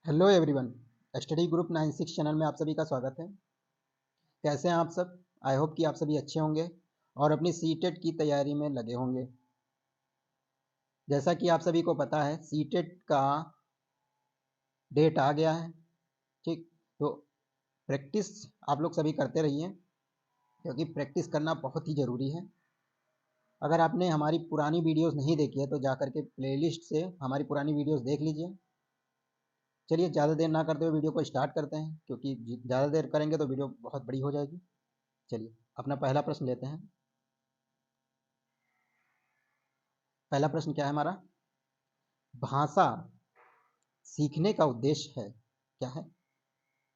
Hello everyone. Study group 96 channel में आप सभी का स्वागत है। कैसे हैं आप सब? आई होप कि आप सभी अच्छे होंगे और अपनी सीटेट की तैयारी में लगे होंगे। जैसा कि आप सभी को पता है, सीटेट का डेट आ गया है। ठीक, तो प्रैक्टिस आप लोग सभी करते रहिए, क्योंकि प्रैक्टिस करना बहुत ही ज़रूरी है। अगर आपने हमारी पुरानी वीडियोस नहीं देखी है तो जा करके प्लेलिस्ट से हमारी पुरानी वीडियोस देख लीजिए। चलिए, ज़्यादा देर ना करते हुए वीडियो को स्टार्ट करते हैं, क्योंकि ज़्यादा देर करेंगे तो वीडियो बहुत बड़ी हो जाएगी। चलिए, अपना पहला प्रश्न लेते हैं। पहला प्रश्न क्या है हमारा? भाषा सीखने का उद्देश्य है क्या है?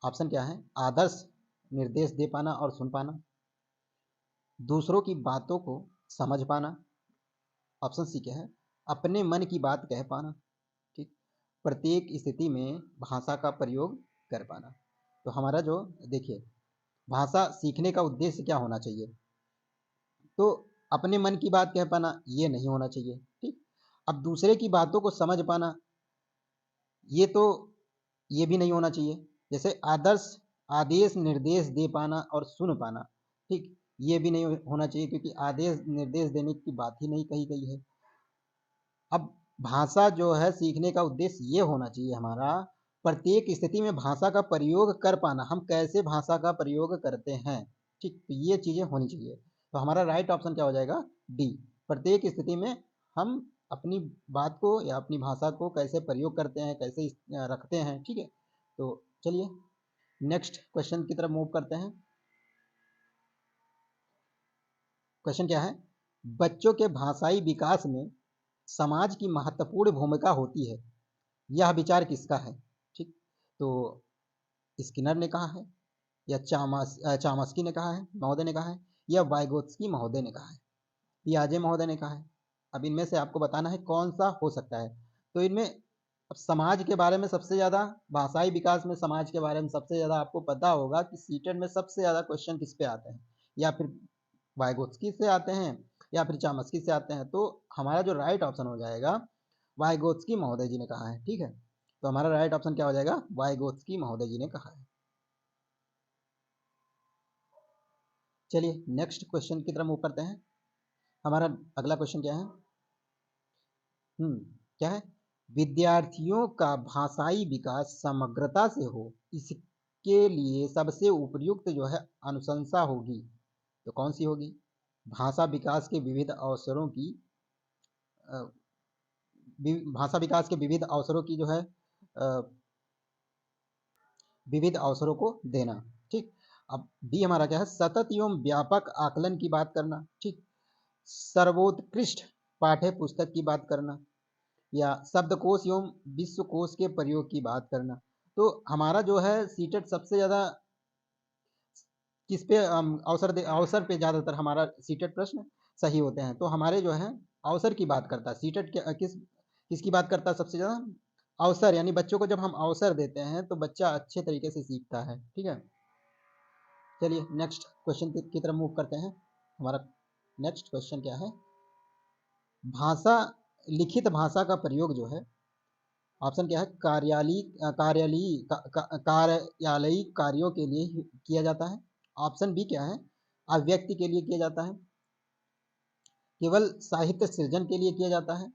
ऑप्शन क्या है? आदर्श निर्देश दे पाना और सुन पाना, दूसरों की बातों को समझ पाना। ऑप्शन सी क्या है? अपने मन की बात कह पाना। ठीक, प्रत्येक स्थिति में भाषा का प्रयोग कर पाना। तो हमारा जो, देखिए, भाषा सीखने का उद्देश्य क्या होना चाहिए? तो अपने मन की बात कह पाना ये नहीं होना चाहिए। ठीक, अब दूसरे की बातों को समझ पाना, ये तो ये भी नहीं होना चाहिए। जैसे आदर्श आदेश निर्देश दे पाना और सुन पाना, ठीक, ये भी नहीं होना चाहिए, क्योंकि आदेश निर्देश देने की बात ही नहीं कही गई है। अब भाषा जो है सीखने का उद्देश्य ये होना चाहिए हमारा, प्रत्येक स्थिति में भाषा का प्रयोग कर पाना। हम कैसे भाषा का प्रयोग करते हैं, ठीक, तो ये चीज़ें होनी चाहिए। तो हमारा राइट ऑप्शन क्या हो जाएगा? डी। प्रत्येक स्थिति में हम अपनी बात को या अपनी भाषा को कैसे प्रयोग करते हैं, कैसे रखते हैं। ठीक है, तो चलिए नेक्स्ट क्वेश्चन की तरफ मूव करते हैं। क्वेश्चन क्या है? बच्चों के भाषाई विकास में समाज की महत्वपूर्ण भूमिका होती है, यह विचार किसका है? ठीक, तो स्किनर ने कहा है, या चामस्की ने कहा है, महोदय ने कहा है, या वाइगोत्स्की महोदय ने कहा है, पियाजे महोदय ने कहा है। अब इनमें से आपको बताना है कौन सा हो सकता है। तो इनमें अब समाज के बारे में सबसे ज़्यादा, भाषाई विकास में समाज के बारे में सबसे ज़्यादा आपको पता होगा कि सीटेट में सबसे ज़्यादा क्वेश्चन किस पे आते हैं, या फिर वाइगोत्स्की से आते हैं या फिर चामस्की से आते हैं। तो हमारा जो राइट ऑप्शन हो जाएगा, वाइगोत्स्की महोदय जी ने कहा है। ठीक है, तो हमारा राइट ऑप्शन क्या हो जाएगा? वाइगोत्स्की महोदय जी ने कहा है। चलिए नेक्स्ट क्वेश्चन की तरफ मूव करते हैं। हमारा अगला क्वेश्चन क्या है? क्या है? विद्यार्थियों का भाषाई विकास समग्रता से हो, इसके लिए सबसे उपयुक्त जो है अनुशंसा होगी। तो कौन सी होगी? भाषा विकास के विविध अवसरों की भाषा विकास के विविध अवसरों की जो है विविध अवसरों को देना। ठीक, अब बी हमारा क्या है? सतत एवं व्यापक आकलन की बात करना। ठीक, सर्वोत्कृष्ट पाठ्य पुस्तक की बात करना, या शब्दकोश एवं विश्वकोश के प्रयोग की बात करना। तो हमारा जो है सीटेट सबसे ज़्यादा किस पे अवसर पे ज़्यादातर हमारा सीटेट प्रश्न सही होते हैं। तो हमारे जो है अवसर की बात करता है सीटेट के, किसकी बात करता है सबसे ज़्यादा? अवसर, यानी बच्चों को जब हम अवसर देते हैं तो बच्चा अच्छे तरीके से सीखता है। ठीक है, चलिए नेक्स्ट क्वेश्चन की तरफ मूव करते हैं। हमारा नेक्स्ट क्वेश्चन क्या है? भाषा, लिखित भाषा का प्रयोग जो है, ऑप्शन क्या है? कार्यालयी कार्यों के लिए किया जाता है। ऑप्शन बी क्या है? अभिव्यक्ति के लिए किया जाता है, केवल साहित्य सृजन के लिए किया जाता है,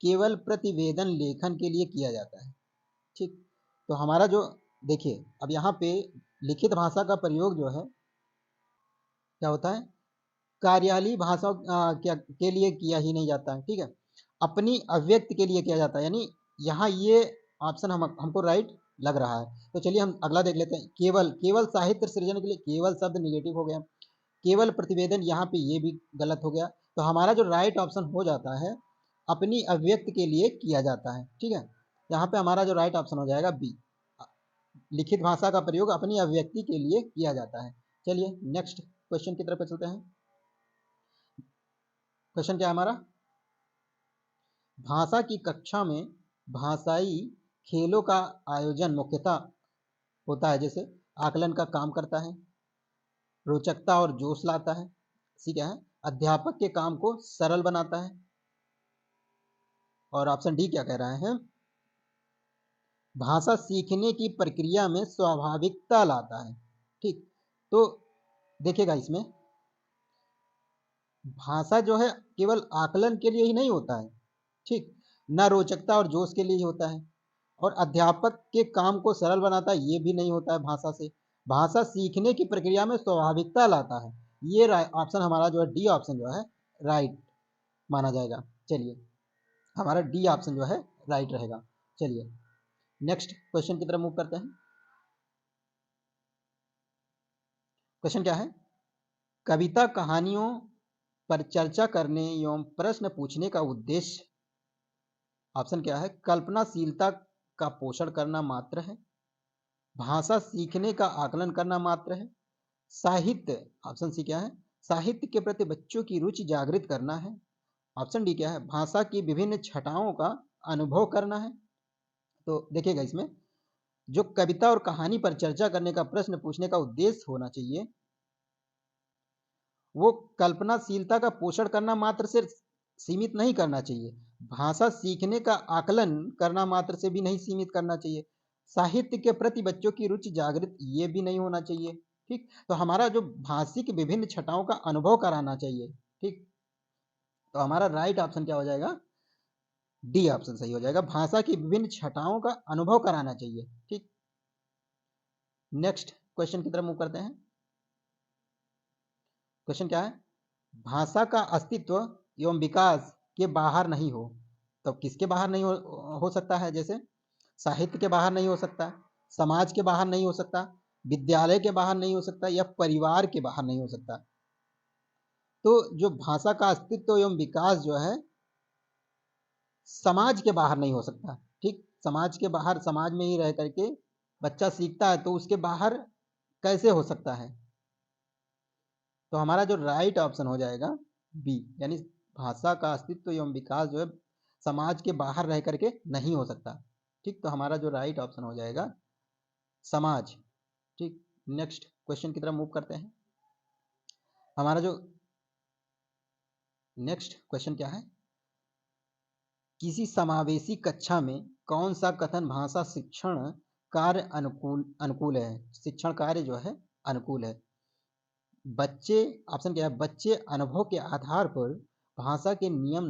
केवल प्रतिवेदन लेखन के लिए किया जाता है। ठीक, तो हमारा जो, देखिए, अब यहाँ पे लिखित भाषा का प्रयोग जो है क्या होता है? कार्यालयी भाषा के लिए किया ही नहीं जाता है। ठीक है, अपनी अभिव्यक्ति के लिए किया जाता है, यानी यहाँ ये ऑप्शन हमको राइट लग रहा है। तो चलिए हम अगला देख लेते हैं। केवल, केवल साहित्य सृजन के लिए, केवल शब्द निगेटिव हो गया। केवल प्रतिवेदन, यहाँ पे ये भी गलत हो गया। तो हमारा जो राइट ऑप्शन हो जाता है, अपनी अभिव्यक्ति के लिए किया जाता है। ठीक है, यहाँ पे हमारा जो राइट ऑप्शन हो जाएगा बी, लिखित भाषा का प्रयोग अपनी अभिव्यक्ति के लिए किया जाता है। चलिए नेक्स्ट क्वेश्चन की तरफ चलते हैं। क्वेश्चन क्या है हमारा? भाषा की कक्षा में भाषाई खेलों का आयोजन मुख्यतः होता है, जैसे आकलन का काम करता है, रोचकता और जोश लाता है, ठीक है, अध्यापक के काम को सरल बनाता है, और ऑप्शन डी क्या कह रहा है? भाषा सीखने की प्रक्रिया में स्वाभाविकता लाता है। ठीक, तो देखिएगा इसमें भाषा जो है केवल आकलन के लिए ही नहीं होता है। ठीक, न रोचकता और जोश के लिए ही होता है, और अध्यापक के काम को सरल बनाता है ये भी नहीं होता है भाषा से। भाषा सीखने की प्रक्रिया में स्वाभाविकता लाता है। ये ऑप्शन हमारा जो है डी ऑप्शन जो है राइट माना जाएगा। चलिए, हमारा डी ऑप्शन जो है राइट रहेगा। चलिए नेक्स्ट क्वेश्चन की तरफ मूव करते हैं। क्वेश्चन क्या है? कविता कहानियों पर चर्चा करने एवं प्रश्न पूछने का उद्देश्य, ऑप्शन क्या है? कल्पनाशीलता का पोषण करना मात्र है, भाषा सीखने का आकलन करना मात्र है, साहित्य, ऑप्शन सी क्या है? साहित्य के प्रति बच्चों की रुचि जागृत करना है, ऑप्शन डी क्या है? भाषा की विभिन्न छटाओं का अनुभव करना है। तो देखिएगा इसमें जो कविता और कहानी पर चर्चा करने का प्रश्न पूछने का उद्देश्य होना चाहिए वो कल्पनाशीलता का पोषण करना मात्र से सीमित नहीं करना चाहिए, भाषा सीखने का आकलन करना मात्र से भी नहीं सीमित करना चाहिए, साहित्य के प्रति बच्चों की रुचि जागृत ये भी नहीं होना चाहिए। ठीक, तो हमारा जो भाषिक विभिन्न छटाओं का अनुभव कराना चाहिए। ठीक, तो हमारा राइट ऑप्शन क्या हो जाएगा? डी ऑप्शन सही हो जाएगा, भाषा की विभिन्न छटाओं का अनुभव कराना चाहिए। ठीक, नेक्स्ट क्वेश्चन की तरफ मूव करते हैं। क्वेश्चन क्या है? भाषा का अस्तित्व एवं विकास के बाहर नहीं हो, तो किसके बाहर नहीं हो सकता है? जैसे साहित्य के बाहर नहीं हो सकता, समाज के बाहर नहीं हो सकता, विद्यालय के बाहर नहीं हो सकता, या परिवार के बाहर नहीं हो सकता। तो जो भाषा का अस्तित्व एवं विकास जो है समाज के बाहर नहीं हो सकता। ठीक, समाज के बाहर, समाज में ही रह करके बच्चा सीखता है, तो उसके बाहर कैसे हो सकता है? तो हमारा जो राइट ऑप्शन हो जाएगा बी, यानी भाषा का अस्तित्व एवं विकास जो है समाज के बाहर रह करके नहीं हो सकता। ठीक, तो हमारा जो राइट ऑप्शन हो जाएगा समाज। ठीक, नेक्स्ट क्वेश्चन की तरफ मूव करते हैं। हमारा जो नेक्स्ट क्वेश्चन क्या है? किसी समावेशी कक्षा में कौन सा कथन भाषा शिक्षण कार्य अनुकूल है? शिक्षण कार्य जो है अनुकूल है। बच्चे, ऑप्शन क्या है? बच्चे अनुभव के आधार पर भाषा के नियम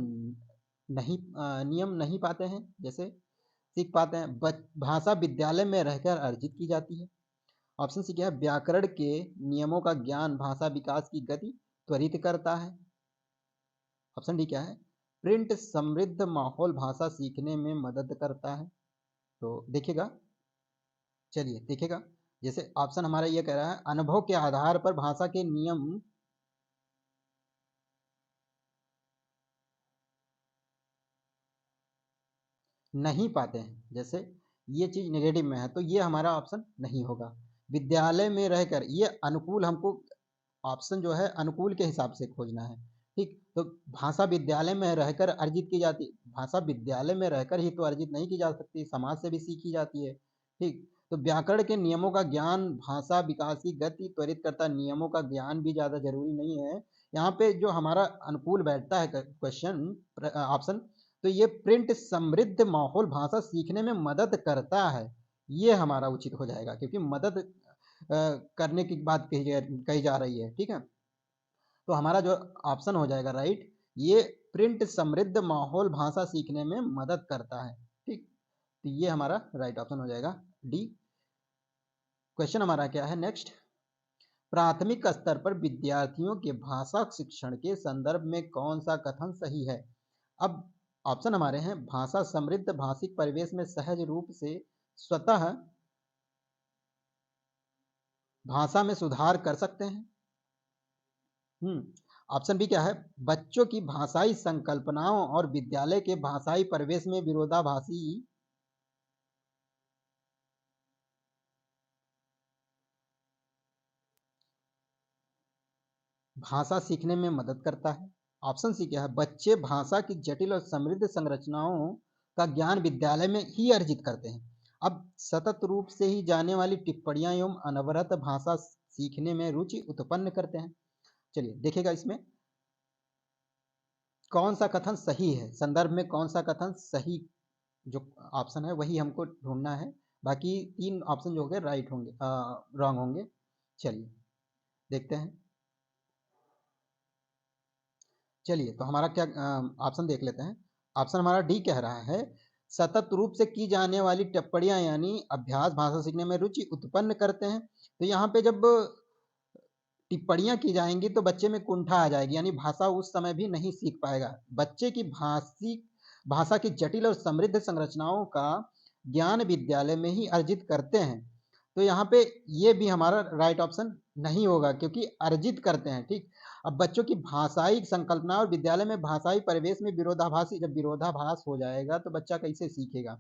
नहीं पाते हैं, जैसे सीख पाते हैं। भाषा विद्यालय में रहकर अर्जित की जाती है। ऑप्शन सी क्या है? व्याकरण के नियमों का ज्ञान भाषा विकास की गति त्वरित करता है। ऑप्शन डी क्या है? प्रिंट समृद्ध माहौल भाषा सीखने में मदद करता है। तो देखिएगा, चलिए देखिएगा, जैसे ऑप्शन हमारा ये कह रहा है अनुभव के आधार पर भाषा के नियम नहीं पाते हैं, जैसे ये चीज नेगेटिव में है, तो ये हमारा ऑप्शन नहीं होगा। विद्यालय में रहकर, ये अनुकूल, हमको ऑप्शन जो है अनुकूल के हिसाब से खोजना है। ठीक, तो भाषा विद्यालय में रहकर अर्जित की जाती, भाषा विद्यालय में रहकर ही तो अर्जित नहीं की जा सकती, समाज से भी सीखी जाती है। ठीक, तो व्याकरण के नियमों का ज्ञान भाषा विकास की गति त्वरित करता, नियमों का ज्ञान भी ज्यादा जरूरी नहीं है। यहाँ पे जो हमारा अनुकूल बैठता है क्वेश्चन ऑप्शन, तो ये प्रिंट समृद्ध माहौल भाषा सीखने में मदद करता है, ये हमारा उचित हो जाएगा, क्योंकि मदद करने की बात कही जा रही है। ठीक है, तो हमारा जो ऑप्शन हो जाएगा राइट, ये प्रिंट समृद्ध माहौल भाषा सीखने में मदद करता है। ठीक, तो ये हमारा राइट ऑप्शन हो जाएगा डी। क्वेश्चन हमारा क्या है नेक्स्ट? प्राथमिक स्तर पर विद्यार्थियों के भाषा शिक्षण के संदर्भ में कौन सा कथन सही है? अब ऑप्शन हमारे हैं भाषा समृद्ध भाषिक परिवेश में सहज रूप से स्वतः भाषा में सुधार कर सकते हैं। ऑप्शन बी क्या है? बच्चों की भाषाई संकल्पनाओं और विद्यालय के भाषाई परिवेश में विरोधाभासी भाषा सीखने में मदद करता है। ऑप्शन सी क्या है? बच्चे भाषा की जटिल और समृद्ध संरचनाओं का ज्ञान विद्यालय में ही अर्जित करते हैं। अब सतत रूप से ही जाने वाली टिप्पणियां एवं अनवरत भाषा सीखने में रुचि उत्पन्न करते हैं। चलिए देखिएगा इसमें कौन सा कथन सही है, संदर्भ में कौन सा कथन सही जो ऑप्शन है वही हमको ढूंढना है, बाकी 3 ऑप्शन जो होंगे राइट होंगे, रॉन्ग होंगे। चलिए देखते हैं। चलिए तो हमारा क्या ऑप्शन देख लेते हैं। ऑप्शन हमारा डी कह रहा है सतत रूप से की जाने वाली टिप्पणियां यानी अभ्यास भाषा सीखने में रुचि उत्पन्न करते हैं। तो यहाँ पे जब टिप्पणियां की जाएंगी तो बच्चे में कुंठा आ जाएगी, यानी भाषा उस समय भी नहीं सीख पाएगा। बच्चे की भाषा की जटिल और समृद्ध संरचनाओं का ज्ञान विद्यालय में ही अर्जित करते हैं। तो यहाँ पे ये भी हमारा राइट ऑप्शन नहीं होगा, क्योंकि अर्जित करते हैं। ठीक, अब बच्चों की भाषाई संकल्पना और विद्यालय में भाषाई परिवेश में विरोधाभासी, जब विरोधाभास हो जाएगा तो बच्चा कैसे सीखेगा।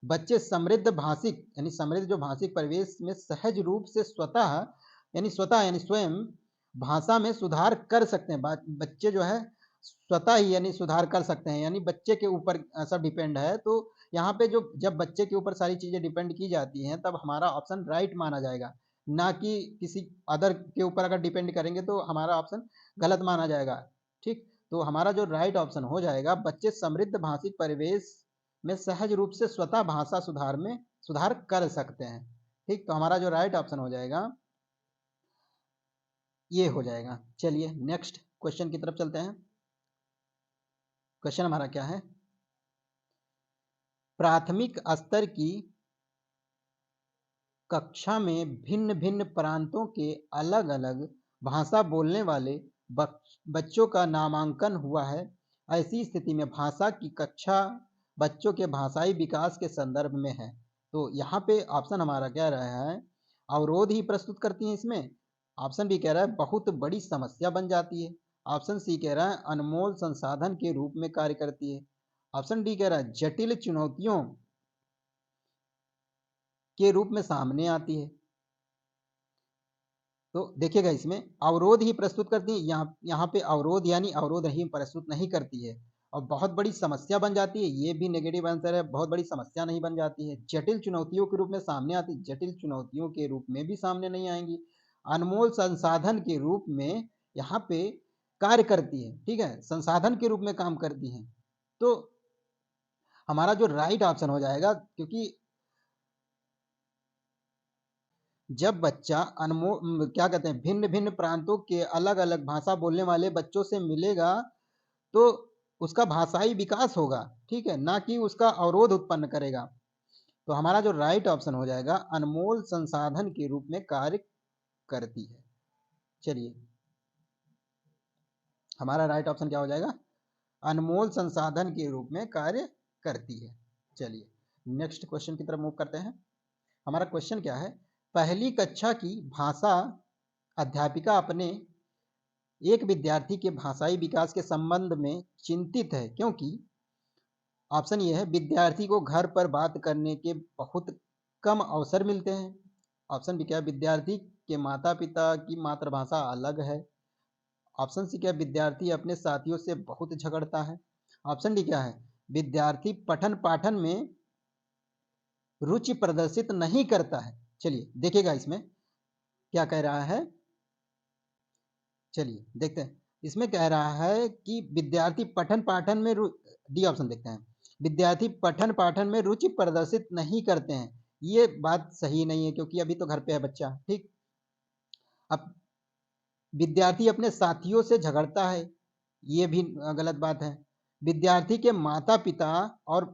बच्चे समृद्ध भाषिक यानी समृद्ध जो भाषिक परिवेश में सहज रूप से स्वतः यानी स्वयं भाषा में सुधार कर सकते हैं। बच्चे जो है स्वतः ही यानी सुधार कर सकते हैं, यानी बच्चे के ऊपर सब डिपेंड है। तो यहाँ पे जो जब बच्चे के ऊपर सारी चीजें डिपेंड की जाती हैं तब हमारा ऑप्शन राइट माना जाएगा, ना कि किसी अदर के ऊपर अगर डिपेंड करेंगे तो हमारा ऑप्शन गलत माना जाएगा। ठीक, तो हमारा जो राइट ऑप्शन हो जाएगा बच्चे समृद्ध भाषिक परिवेश में सहज रूप से स्वतः भाषा सुधार कर सकते हैं। ठीक, तो हमारा जो राइट ऑप्शन हो जाएगा ये हो जाएगा। चलिए नेक्स्ट क्वेश्चन की तरफ चलते हैं। क्वेश्चन हमारा क्या है, प्राथमिक स्तर की कक्षा में भिन्न भिन्न प्रांतों के अलग अलग भाषा बोलने वाले बच्चों का नामांकन हुआ है। ऐसी स्थिति में भाषा की कक्षा बच्चों के भाषाई विकास के संदर्भ में है। तो यहाँ पे ऑप्शन हमारा क्या रहा है, अवरोध ही प्रस्तुत करती है इसमें। ऑप्शन बी कह रहा है बहुत बड़ी समस्या बन जाती है। ऑप्शन सी कह रहा है अनमोल संसाधन के रूप में कार्य करती है। ऑप्शन डी कह रहा है जटिल चुनौतियों के रूप में सामने आती है। तो देखिएगा इसमें अवरोध ही प्रस्तुत करती है, यहाँ पे अवरोध यानी अवरोध ही प्रस्तुत नहीं करती है। और बहुत बड़ी समस्या बन जाती है, ये भी नेगेटिव आंसर है, बहुत बड़ी समस्या नहीं बन जाती है। जटिल चुनौतियों के रूप में सामने आती, जटिल चुनौतियों के रूप में भी सामने नहीं आएंगी। अनमोल संसाधन के रूप में यहाँ पे कार्य करती है। ठीक है, संसाधन के रूप में काम करती है। तो हमारा जो राइट ऑप्शन हो जाएगा, क्योंकि जब बच्चा अनमोल क्या कहते हैं भिन्न भिन्न प्रांतों के अलग अलग भाषा बोलने वाले बच्चों से मिलेगा तो उसका भाषाई विकास होगा। ठीक है, ना कि उसका अवरोध उत्पन्न करेगा। तो हमारा जो राइट ऑप्शन हो जाएगा अनमोल संसाधन के रूप में कार्य करती है। चलिए हमारा राइट ऑप्शन क्या हो जाएगा, अनमोल संसाधन के रूप में कार्य करती है। चलिए नेक्स्ट क्वेश्चन की तरफ मूव करते हैं। हमारा क्वेश्चन क्या है, पहली कक्षा की भाषा अध्यापिका अपने एक विद्यार्थी के भाषाई विकास के संबंध में चिंतित है, क्योंकि ऑप्शन ये है विद्यार्थी को घर पर बात करने के बहुत कम अवसर मिलते हैं। ऑप्शन बी क्या है विद्यार्थी के माता पिता की मातृभाषा अलग है। ऑप्शन सी क्या है विद्यार्थी अपने साथियों से बहुत झगड़ता है। ऑप्शन डी क्या है विद्यार्थी पठन पाठन में रुचि प्रदर्शित नहीं करता है। चलिए देखिएगा इसमें क्या कह रहा है, चलिए देखते हैं। इसमें कह रहा है कि विद्यार्थी पठन पाठन में डी ऑप्शन देखते हैं, विद्यार्थी पठन पाठन में रुचि प्रदर्शित नहीं करते हैं। ये बात सही नहीं है, क्योंकि अभी तो घर पे है बच्चा। ठीक, अब विद्यार्थी अपने साथियों से झगड़ता है, ये भी गलत बात है। विद्यार्थी के माता पिता और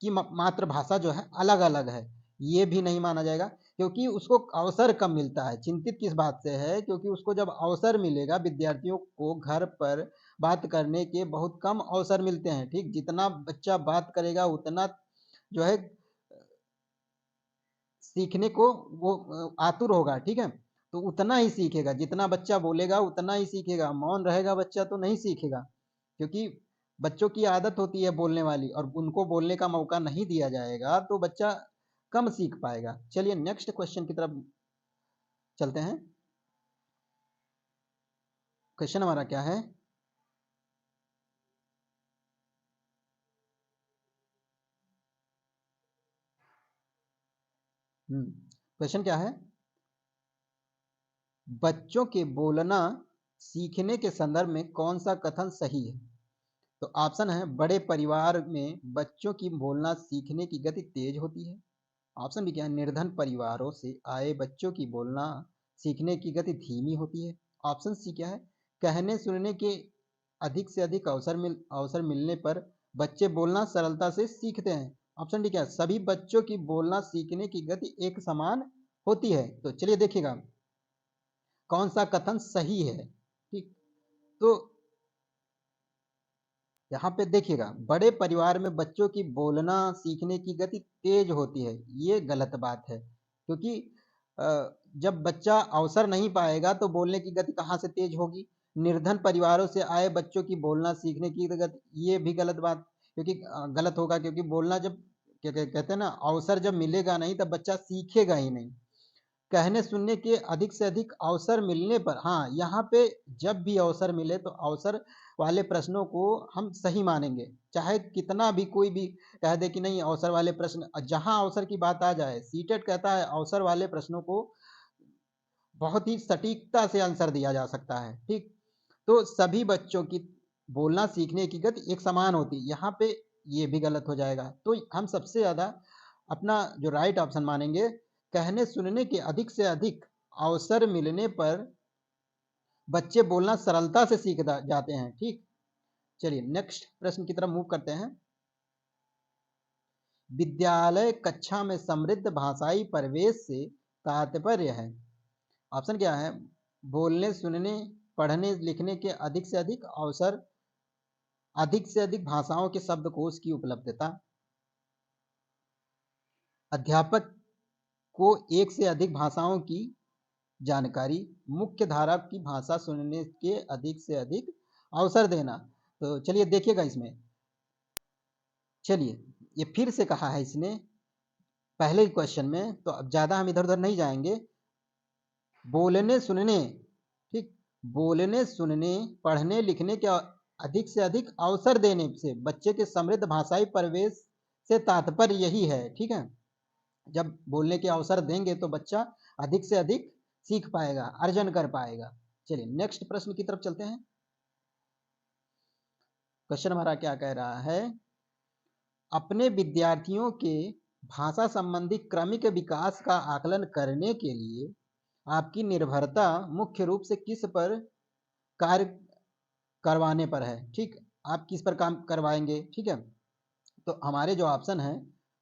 की मातृभाषा जो है अलग अलग है, ये भी नहीं माना जाएगा, क्योंकि उसको अवसर कम मिलता है। चिंतित किस बात से है, क्योंकि उसको जब अवसर मिलेगा, विद्यार्थियों को घर पर बात करने के बहुत कम अवसर मिलते हैं। ठीक, जितना बच्चा बात करेगा उतना जो है सीखने को वो आतुर होगा। ठीक है, तो उतना ही सीखेगा, जितना बच्चा बोलेगा उतना ही सीखेगा। मौन रहेगा बच्चा तो नहीं सीखेगा, क्योंकि बच्चों की आदत होती है बोलने वाली, और उनको बोलने का मौका नहीं दिया जाएगा तो बच्चा कम सीख पाएगा। चलिए नेक्स्ट क्वेश्चन की तरफ चलते हैं। क्वेश्चन हमारा क्या है, क्वेश्चन क्या है, बच्चों के बोलना सीखने के संदर्भ में कौन सा कथन सही है। तो ऑप्शन है बड़े परिवार में बच्चों की बोलना सीखने की गति तेज होती है। ऑप्शन बी क्या है, निर्धन परिवारों से आए बच्चों की बोलना सीखने की गति धीमी होती है। ऑप्शन सी क्या है, कहने सुनने के अधिक से अधिक अवसर मिलने पर बच्चे बोलना सरलता से सीखते हैं। ऑप्शन डी क्या है, सभी बच्चों की बोलना सीखने की गति एक समान होती है। तो चलिए देखिएगा कौन सा कथन सही है। ठीक, तो यहाँ पे देखिएगा बड़े परिवार में बच्चों की बोलना सीखने की गति तेज होती है, ये गलत बात है। क्योंकि जब बच्चा अवसर नहीं पाएगा तो बोलने की गति कहाँ से तेज होगी। निर्धन परिवारों से आए बच्चों की बोलना सीखने की गति, ये भी गलत बात, क्योंकि गलत होगा, क्योंकि बोलना जब कहते हैं ना, अवसर जब मिलेगा नहीं तब बच्चा सीखेगा ही नहीं। कहने सुनने के अधिक से अधिक अवसर मिलने पर, हाँ यहाँ पे जब भी अवसर मिले तो अवसर वाले प्रश्नों को हम सही मानेंगे, चाहे कितना भी कोई भी कह दे कि नहीं अवसर वाले प्रश्न, जहां अवसर की बात आ जाए, सीटेट कहता है अवसर वाले प्रश्नों को बहुत ही सटीकता से आंसर दिया जा सकता है। ठीक, तो सभी बच्चों की बोलना सीखने की गति एक समान होती है, यहाँ पे ये भी गलत हो जाएगा। तो हम सबसे ज्यादा अपना जो राइट ऑप्शन मानेंगे, कहने सुनने के अधिक से अधिक अवसर मिलने पर बच्चे बोलना सरलता से सीख जाते हैं। ठीक, चलिए नेक्स्ट प्रश्न की तरफ मूव करते हैं। विद्यालय कक्षा में समृद्ध भाषाई परिवेश से तात्पर्य है। ऑप्शन क्या है, बोलने सुनने पढ़ने लिखने के अधिक से अधिक अवसर, अधिक से अधिक भाषाओं के शब्दकोश की उपलब्धता, अध्यापक को एक से अधिक भाषाओं की जानकारी, मुख्य धारा की भाषा सुनने के अधिक से अधिक अवसर देना। तो चलिए देखिएगा इसमें, चलिए ये फिर से कहा है इसने पहले क्वेश्चन में, तो अब ज्यादा हम इधर उधर नहीं जाएंगे। बोलने सुनने, ठीक, बोलने सुनने पढ़ने लिखने के अधिक से अधिक अवसर देने से बच्चे के समृद्ध भाषाई परिवेश से तात्पर्य यही है। ठीक है, जब बोलने के अवसर देंगे तो बच्चा अधिक से अधिक सीख पाएगा, अर्जन कर पाएगा। चलिए नेक्स्ट प्रश्न की तरफ चलते हैं। क्वेश्चन हमारा क्या कह रहा है, अपने विद्यार्थियों के भाषा संबंधी क्रमिक विकास का आकलन करने के लिए आपकी निर्भरता मुख्य रूप से किस पर कार्य करवाने पर है। ठीक, आप किस पर काम करवाएंगे। ठीक है, तो हमारे जो ऑप्शन है,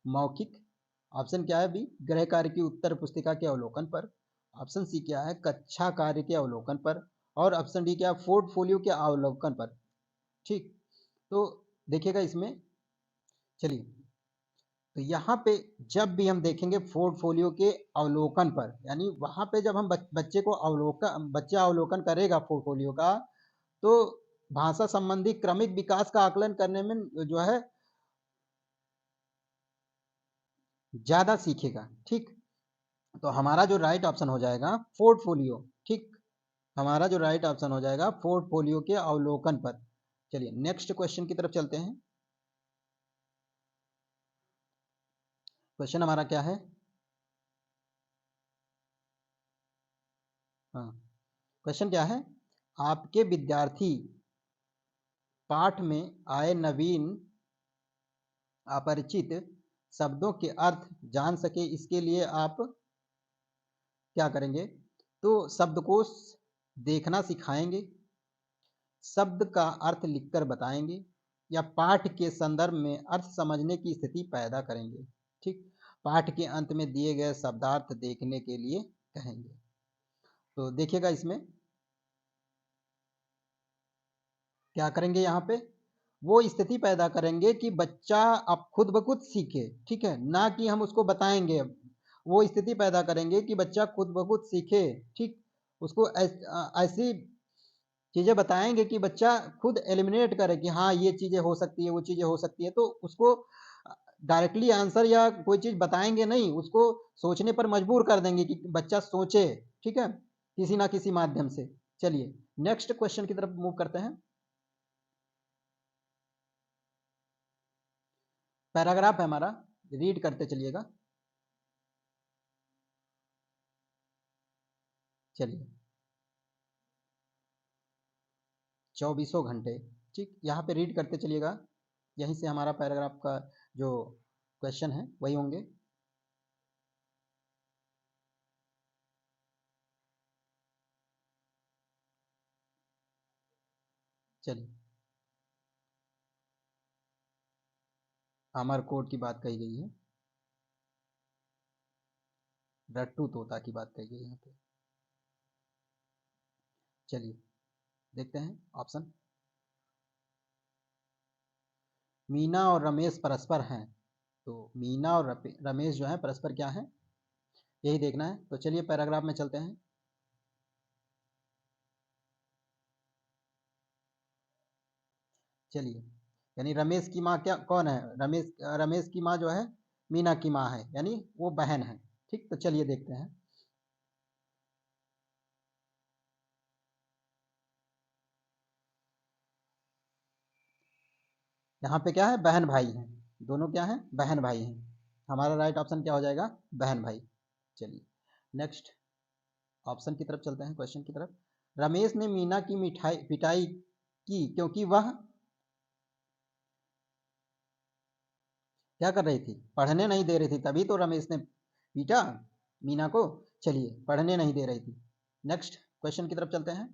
मौखिक, ऑप्शन क्या है बी, गृह कार्य की उत्तर पुस्तिका के अवलोकन पर, ऑप्शन सी क्या है, कक्षा कार्य के अवलोकन पर, और ऑप्शन डी क्या है, पोर्टफोलियो के अवलोकन पर। ठीक, तो देखिएगा इसमें, चलिए तो यहाँ पे जब भी हम देखेंगे पोर्टफोलियो के अवलोकन पर, यानी वहां पे जब हम बच्चे को बच्चा अवलोकन करेगा पोर्टफोलियो का, तो भाषा संबंधी क्रमिक विकास का आकलन करने में जो है ज्यादा सीखेगा। ठीक, तो हमारा जो राइट ऑप्शन हो जाएगा पोर्टफोलियो। ठीक, हमारा जो राइट ऑप्शन हो जाएगा पोर्टफोलियो के अवलोकन पर। चलिए नेक्स्ट क्वेश्चन की तरफ चलते हैं। क्वेश्चन हमारा क्या है, हाँ क्वेश्चन क्या है, आपके विद्यार्थी पाठ में आए नवीन अपरिचित शब्दों के अर्थ जान सके, इसके लिए आप क्या करेंगे, तो शब्दकोश देखना सिखाएंगे, शब्द का अर्थ लिखकर बताएंगे, या पाठ के संदर्भ में अर्थ समझने की स्थिति पैदा करेंगे। ठीक, पाठ के अंत में दिए गए शब्दार्थ देखने के लिए कहेंगे। तो देखिएगा इसमें क्या करेंगे, यहाँ पे वो स्थिति पैदा करेंगे कि बच्चा अब खुद ब खुद सीखे। ठीक है, ना कि हम उसको बताएंगे, वो स्थिति पैदा करेंगे कि बच्चा खुद ब खुद सीखे। ठीक, उसको ऐसी चीजें बताएंगे कि बच्चा खुद एलिमिनेट करे कि हाँ ये चीजें हो सकती है, वो चीजें हो सकती है। तो उसको डायरेक्टली आंसर या कोई चीज बताएंगे नहीं, उसको सोचने पर मजबूर कर देंगे कि बच्चा सोचे। ठीक है, किसी ना किसी माध्यम से। चलिए नेक्स्ट क्वेश्चन की तरफ मूव करते हैं। पैराग्राफ है हमारा, रीड करते चलिएगा। चलिए 24 घंटे, ठीक, यहाँ पे रीड करते चलिएगा, यहीं से हमारा पैराग्राफ का जो क्वेश्चन है वही होंगे। चलिए, अमरकोट की बात कही गई है, रट्टू तोता की बात कही गई है यहाँ पे। चलिए देखते हैं ऑप्शन। मीना और रमेश परस्पर हैं, तो मीना और रमेश जो है परस्पर क्या है, यही देखना है। तो चलिए पैराग्राफ में चलते हैं। चलिए, यानी रमेश की माँ क्या कौन है, रमेश की माँ जो है मीना की माँ है, यानी वो बहन है। ठीक, तो चलिए देखते हैं। यहाँ पे क्या है, बहन भाई हैं, दोनों क्या है, बहन भाई हैं। हमारा राइट ऑप्शन क्या हो जाएगा, बहन भाई। चलिए नेक्स्ट ऑप्शन की तरफ चलते हैं, क्वेश्चन की तरफ। रमेश ने मीना की मिठाई पिटाई की क्योंकि वह क्या कर रही थी, पढ़ने नहीं दे रही थी, तभी तो रमेश ने पीटा मीना को। चलिए, पढ़ने नहीं दे रही थी। नेक्स्ट क्वेश्चन की तरफ चलते हैं।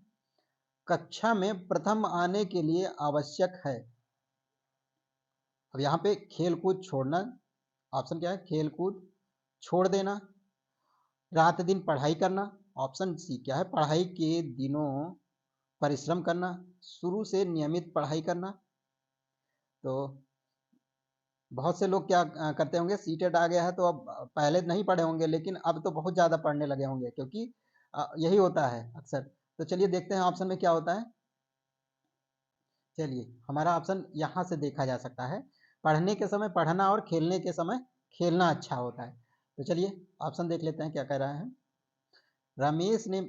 कक्षा में प्रथम आने के लिए आवश्यक है, अब यहाँ पे खेल कूद छोड़ना, ऑप्शन क्या है, खेल कूद छोड़ देना, रात दिन पढ़ाई करना, ऑप्शन सी क्या है, पढ़ाई के दिनों परिश्रम करना, शुरू से नियमित पढ़ाई करना। तो बहुत से लोग क्या करते होंगे, सीटेट आ गया है तो अब पहले नहीं पढ़े होंगे, लेकिन अब तो बहुत ज़्यादा पढ़ने लगे होंगे, क्योंकि यही होता है अक्सर। तो चलिए देखते हैं ऑप्शन में क्या होता है। चलिए, हमारा ऑप्शन यहाँ से देखा जा सकता है, पढ़ने के समय पढ़ना और खेलने के समय खेलना अच्छा होता है। तो चलिए ऑप्शन देख लेते हैं क्या कह रहा है। रमेश ने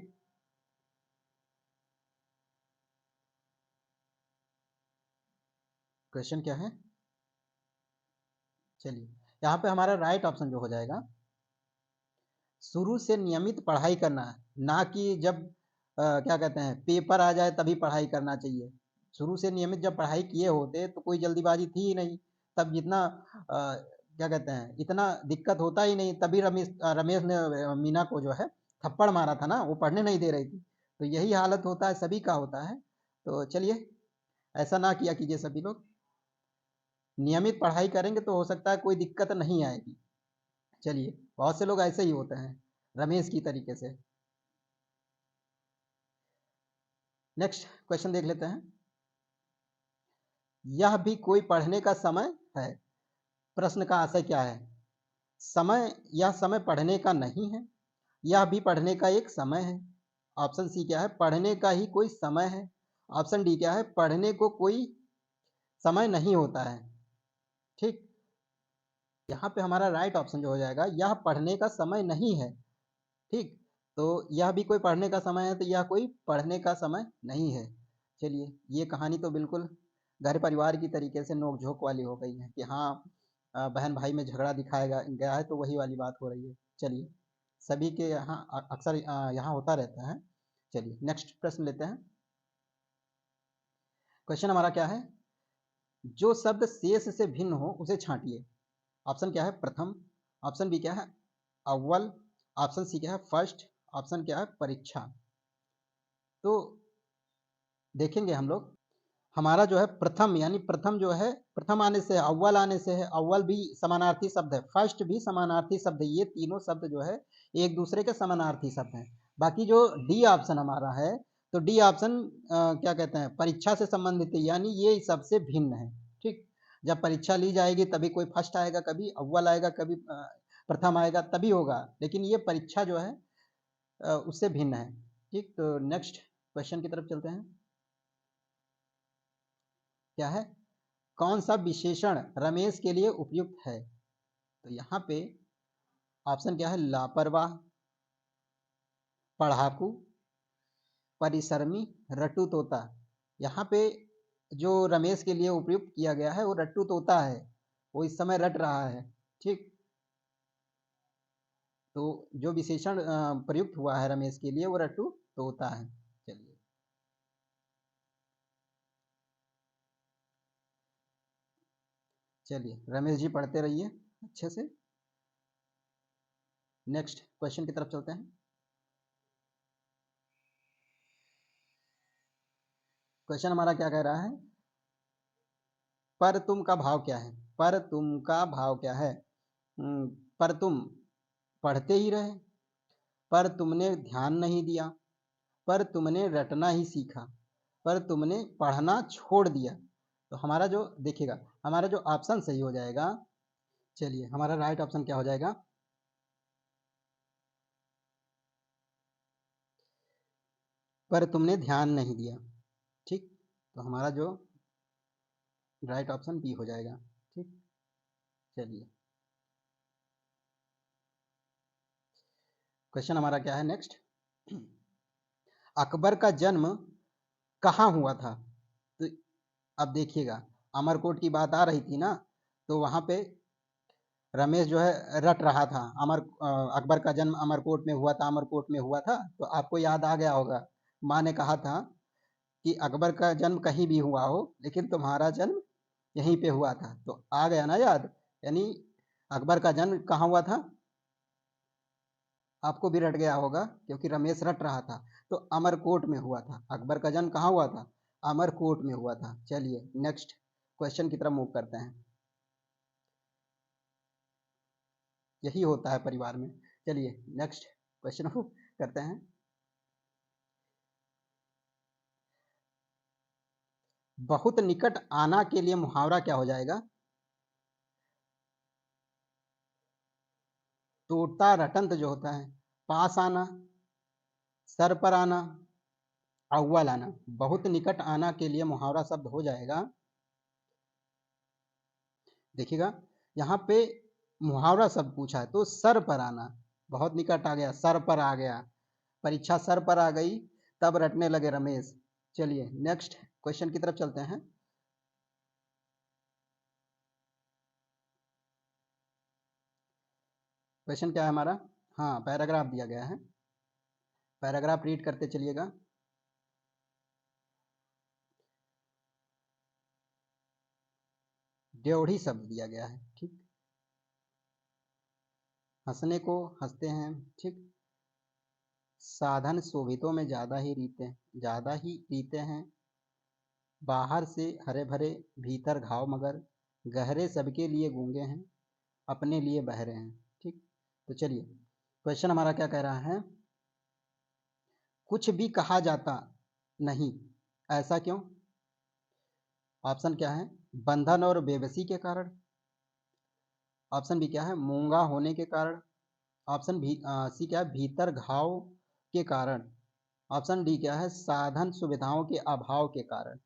क्वेश्चन क्या है, चलिए यहाँ पे हमारा राइट ऑप्शन जो हो जाएगा, शुरू से नियमित पढ़ाई करना है, ना कि जब क्या कहते हैं पेपर आ जाए तभी पढ़ाई करना चाहिए। शुरू से नियमित जब पढ़ाई किए होते तो कोई जल्दीबाजी थी ही नहीं, तब जितना क्या कहते हैं इतना दिक्कत होता ही नहीं, तभी रमेश ने मीना को जो है थप्पड़ मारा था ना, वो पढ़ने नहीं दे रही थी। तो यही हालत होता है, सभी का होता है। तो चलिए, ऐसा ना किया कीजिए सभी लोग, नियमित पढ़ाई करेंगे तो हो सकता है कोई दिक्कत नहीं आएगी। चलिए, बहुत से लोग ऐसे ही होते हैं रमेश की तरीके से। नेक्स्ट क्वेश्चन देख लेते हैं। यह भी कोई पढ़ने का समय है, प्रश्न का आशय क्या है, समय, यह समय पढ़ने का नहीं है, यह भी पढ़ने का एक समय है। ऑप्शन सी क्या है, पढ़ने का ही कोई समय है। ऑप्शन डी क्या है, पढ़ने को कोई समय नहीं होता है। ठीक, यहाँ पे हमारा राइट ऑप्शन जो हो जाएगा, यह पढ़ने का समय नहीं है। ठीक, तो यह भी कोई पढ़ने का समय है, तो यह कोई पढ़ने का समय नहीं है। चलिए, ये कहानी तो बिल्कुल घर परिवार की तरीके से नोक झोंक वाली हो गई है कि हाँ, बहन भाई में झगड़ा दिखाया गया है, तो वही वाली बात हो रही है। चलिए, सभी के यहाँ अक्सर यहाँ होता रहता है। चलिए नेक्स्ट प्रश्न लेते हैं। क्वेश्चन हमारा क्या है, जो शब्द शेष से भिन्न हो उसे छांटिए। ऑप्शन क्या है, प्रथम, ऑप्शन बी क्या है, अव्वल, ऑप्शन सी क्या है, फर्स्ट, ऑप्शन क्या है, परीक्षा। तो देखेंगे हम लोग, हमारा जो है प्रथम, यानी प्रथम जो है, प्रथम आने से है, अव्वल आने से है, अव्वल भी समानार्थी शब्द है, फर्स्ट भी समानार्थी शब्द है, ये तीनों शब्द जो है एक दूसरे के समानार्थी शब्द हैं। बाकी जो डी ऑप्शन हमारा है, तो डी ऑप्शन क्या कहते हैं, परीक्षा से संबंधित है, यानी ये सबसे भिन्न है। ठीक, जब परीक्षा ली जाएगी तभी कोई फर्स्ट आएगा, कभी अव्वल आएगा, कभी प्रथम आएगा, तभी होगा, लेकिन ये परीक्षा जो है उससे भिन्न है। ठीक, तो नेक्स्ट क्वेश्चन की तरफ चलते हैं। क्या है, कौन सा विशेषण रमेश के लिए उपयुक्त है। तो यहाँ पे ऑप्शन क्या है, लापरवाह, पढ़ाकू, परिश्रमी, रट्टू तोता। यहाँ पे जो रमेश के लिए उपयुक्त किया गया है वो रट्टू तोता है, वो इस समय रट रहा है। ठीक, तो जो विशेषण प्रयुक्त हुआ है रमेश के लिए वो रट्टू तोता है। चलिए चलिए रमेश जी पढ़ते रहिए अच्छे से। नेक्स्ट क्वेश्चन की तरफ चलते हैं। क्वेश्चन हमारा क्या कह रहा है, पर तुम का भाव क्या है। पर तुम का भाव क्या है। पर तुम पढ़ते ही रहे, पर तुमने ध्यान नहीं दिया, पर तुमने रटना ही सीखा, पर तुमने पढ़ना छोड़ दिया। तो हमारा जो देखिएगा, हमारा जो ऑप्शन सही हो जाएगा, चलिए हमारा राइट ऑप्शन क्या हो जाएगा, पर तुमने ध्यान नहीं दिया। ठीक, तो हमारा जो राइट ऑप्शन बी हो जाएगा। ठीक, चलिए क्वेश्चन हमारा क्या है नेक्स्ट। अकबर का जन्म कहाँ हुआ था। तो अब देखिएगा, अमरकोट की बात आ रही थी ना, तो वहां पे रमेश जो है रट रहा था, अकबर का जन्म अमरकोट में हुआ था, अमरकोट में हुआ था। तो आपको याद आ गया होगा, माँ ने कहा था कि अकबर का जन्म कहीं भी हुआ हो लेकिन तुम्हारा जन्म यहीं पे हुआ था। तो आ गया ना याद, यानी अकबर का जन्म कहाँ हुआ था, आपको भी रट गया होगा क्योंकि रमेश रट रहा था। तो अमरकोट में हुआ था, अकबर का जन्म कहाँ हुआ था, अमरकोट में हुआ था। चलिए नेक्स्ट क्वेश्चन की तरफ मूव करते हैं। यही होता है परिवार में। चलिए नेक्स्ट क्वेश्चन को करते हैं। बहुत निकट आना के लिए मुहावरा क्या हो जाएगा। टूटता रटंत जो होता है, पास आना, सर पर आना, अव्वल आना। बहुत निकट आना के लिए मुहावरा शब्द हो जाएगा, देखिएगा यहाँ पे मुहावरा शब्द पूछा है तो सर पर आना। बहुत निकट आ गया, सर पर आ गया, परीक्षा सर पर आ गई, तब रटने लगे रमेश। चलिए नेक्स्ट क्वेश्चन की तरफ चलते हैं। क्वेश्चन क्या है हमारा, हाँ पैराग्राफ दिया गया है, पैराग्राफ रीड करते चलिएगा। ड्योढ़ी शब्द दिया गया है। ठीक, हंसने को हंसते हैं। ठीक, साधन शोभितों में ज्यादा ही रीते हैं, बाहर से हरे भरे भीतर घाव मगर, गहरे सबके लिए गूंगे हैं, अपने लिए बहरे हैं। ठीक, तो चलिए क्वेश्चन हमारा क्या कह रहा है, कुछ भी कहा जाता नहीं, ऐसा क्यों। ऑप्शन क्या है, बंधन और बेबसी के कारण। ऑप्शन बी क्या है, मूंगा होने के कारण। ऑप्शन भी सी क्या है, भीतर घाव के कारण। ऑप्शन डी क्या है, साधन सुविधाओं के अभाव के कारण।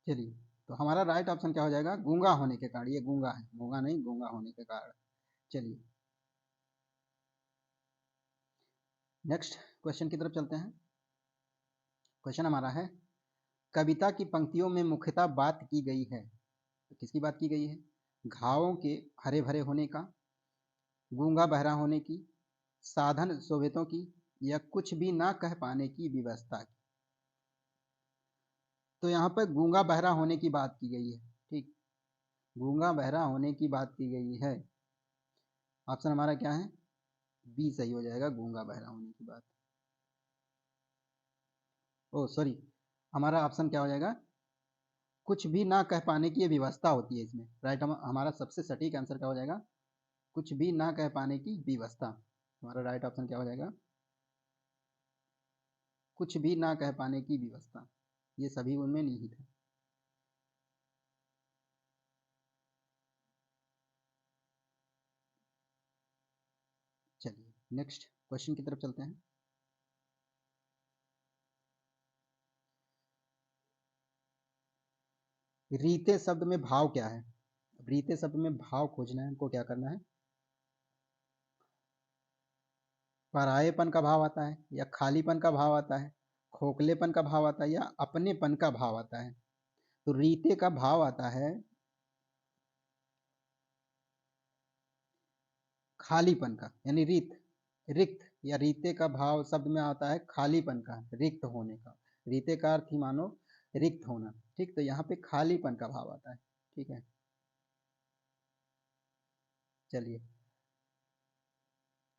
चलिए, तो हमारा राइट ऑप्शन क्या हो जाएगा, गूंगा होने के कारण। ये गूंगा है, मूंगा नहीं, गूंगा होने के कारण। चलिए नेक्स्ट क्वेश्चन की तरफ चलते हैं। क्वेश्चन हमारा है, कविता की पंक्तियों में मुख्यतः बात की गई है, तो किसकी बात की गई है, घावों के हरे भरे होने का, गूंगा बहरा होने की, साधन सोवितों की, या कुछ भी ना कह पाने की व्यवस्था की। तो यहाँ पर गूंगा बहरा होने की बात की गई है। ठीक, गूंगा बहरा होने की बात की गई है। ऑप्शन हमारा क्या है, बी सही हो जाएगा, गूंगा बहरा होने की बात। ओ सॉरी, हमारा ऑप्शन क्या हो जाएगा, कुछ भी ना कह पाने की व्यवस्था होती है इसमें। राइट, हमारा सबसे सटीक आंसर क्या हो जाएगा, कुछ भी ना कह पाने की व्यवस्था। हमारा राइट ऑप्शन क्या हो जाएगा, कुछ भी ना कह पाने की व्यवस्था। ये सभी उनमें निहित है। चलिए नेक्स्ट क्वेश्चन की तरफ चलते हैं। रीते शब्द में भाव क्या है। रीते शब्द में भाव खोजना है, हमको क्या करना है, परायेपन का भाव आता है, या खालीपन का भाव आता है, खोखलेपन का भाव आता है, या अपनेपन का भाव आता है। तो रीते का भाव आता है खालीपन का, यानी रिक्त, या रीते का भाव शब्द में आता है खालीपन का, रिक्त होने का। रीते का अर्थ ही मानो रिक्त होना। ठीक, तो यहाँ पे खालीपन का भाव आता है। ठीक है, चलिए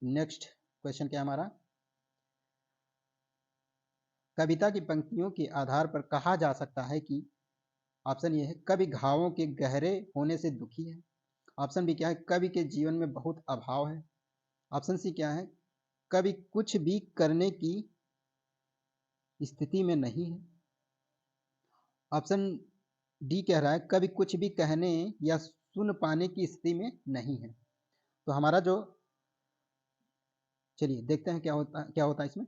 नेक्स्ट क्वेश्चन क्या है हमारा, कविता की पंक्तियों के आधार पर कहा जा सकता है कि, ऑप्शन ये है कवि घावों के गहरे होने से दुखी है, ऑप्शन बी क्या है कवि के जीवन में बहुत अभाव है, ऑप्शन सी क्या है कवि कुछ भी करने की स्थिति में नहीं है, ऑप्शन डी कह रहा है कवि कुछ भी कहने या सुन पाने की स्थिति में नहीं है। तो हमारा जो, चलिए देखते हैं क्या होता है इसमें।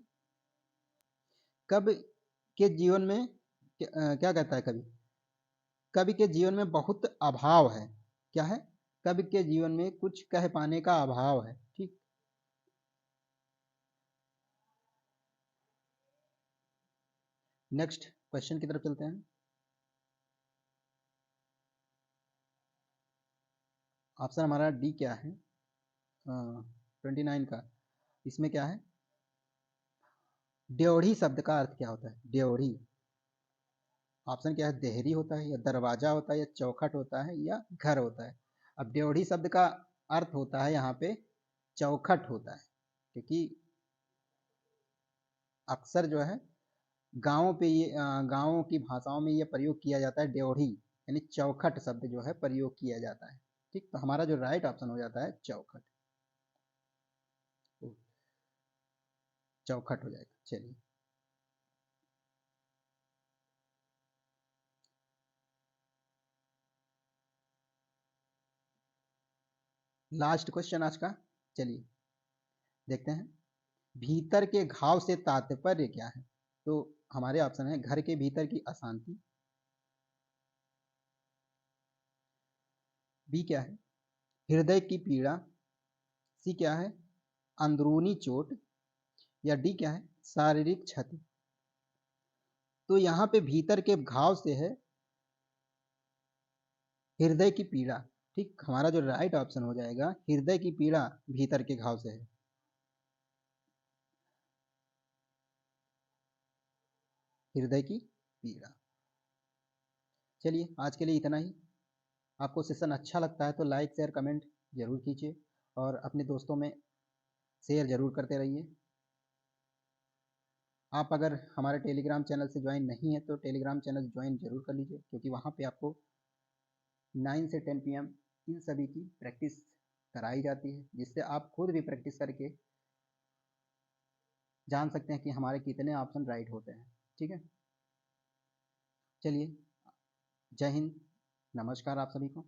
कवि के जीवन में क्या कहता है कवि, कवि के जीवन में बहुत अभाव है, क्या है कवि के जीवन में कुछ कह पाने का अभाव है। ठीक, नेक्स्ट क्वेश्चन की तरफ चलते हैं। ऑप्शन हमारा डी क्या है, 29 का, इसमें क्या है ड्योढ़ी शब्द का अर्थ क्या होता है, ड्योढ़ी, ऑप्शन क्या है देहरी होता है या दरवाजा होता है या चौखट होता है या घर होता है। अब ड्योढ़ी शब्द का अर्थ होता है यहाँ पे चौखट होता है, क्योंकि अक्सर जो है गाँवों पे ये गाँवों की भाषाओं में ये प्रयोग किया जाता है ड्योढ़ी, यानी चौखट शब्द जो है प्रयोग किया जाता है। ठीक, तो हमारा जो राइट ऑप्शन हो जाता है चौखट, चौखट हो जाएगा। चलिए लास्ट क्वेश्चन आज का, चलिए देखते हैं भीतर के घाव से तात्पर्य क्या है। तो हमारे ऑप्शन है घर के भीतर की अशांति, बी क्या है हृदय की पीड़ा, सी क्या है अंदरूनी चोट, या डी क्या है शारीरिक क्षति। तो यहाँ पे भीतर के घाव से है हृदय की पीड़ा। ठीक, हमारा जो राइट ऑप्शन हो जाएगा हृदय की पीड़ा भीतर के घाव से है, हृदय की पीड़ा। चलिए आज के लिए इतना ही। आपको सेशन अच्छा लगता है तो लाइक शेयर कमेंट जरूर कीजिए और अपने दोस्तों में शेयर जरूर करते रहिए। आप अगर हमारे टेलीग्राम चैनल से ज्वाइन नहीं है तो टेलीग्राम चैनल ज्वाइन जरूर कर लीजिए, क्योंकि वहाँ पे आपको 9 से 10 PM इन सभी की प्रैक्टिस कराई जाती है, जिससे आप खुद भी प्रैक्टिस करके जान सकते हैं कि हमारे कितने ऑप्शन राइट होते हैं। ठीक है, चलिए जय हिंद, नमस्कार आप सभी को।